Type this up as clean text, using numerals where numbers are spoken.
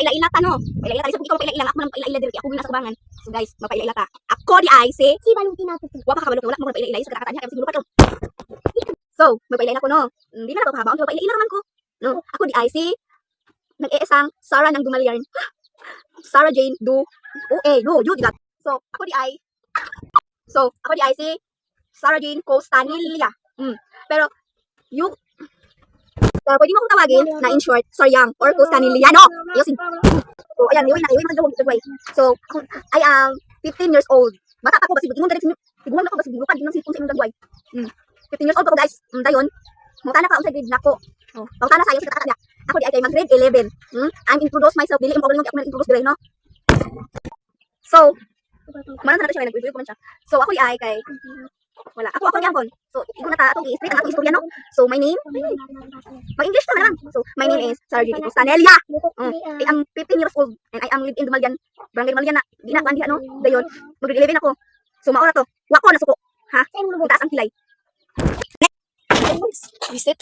magpaila-ila ta no. Paila-ila ta. So ikaw magpaila-ila ako nang paila-ila diri. Ako gina sa kubangan. So guys, magpaila-ila ta. Ako di ay si Valentina to. wa pa kabalo wala mo magpaila-ila sa kata niya kasi siguro pa to. So, magpaila-ila ko no. Hindi na to haba. Ang magpaila-ila naman ko. No, ako di ay si nag-iisang Sarah ng Dumalyarn. Sarah Jane Du. Du digat. So, ako di ay si Sarah Jane Costanilla. Pero yung pwede mo akong tawagin na in short, Soryang or Costanillano. Ayusin. So, ayan, iway na. So, I am 15 years old. Bata pa ko kasi ingon direct tiguan ako kasi bukan ng cellphone sa imong dagway. 15 years old pa ko guys. Dayon. Mutana ka unsa grade nako. Oh, pangtana sayo sa kata niya. Ako di ay kay mag grade 11. I'm introduce myself dili mo ako introduce dire no. So, man na siya nag-review ko man siya. So, ako di ay kay wala. Ako ni Angkon. So, igo na ta atong i-straight ang atong istorya no. So, my name mag-English na lang. So, my name is Sarah Jane Costanilla. I am 15 years old and I am live in Dumalyan. Barangay Dumalyan na. Di na kandiha no. Dayon, mag-grade 11 ako. So, maura to. Wa ko na suko. Ha? Itaas ang kilay. Reset.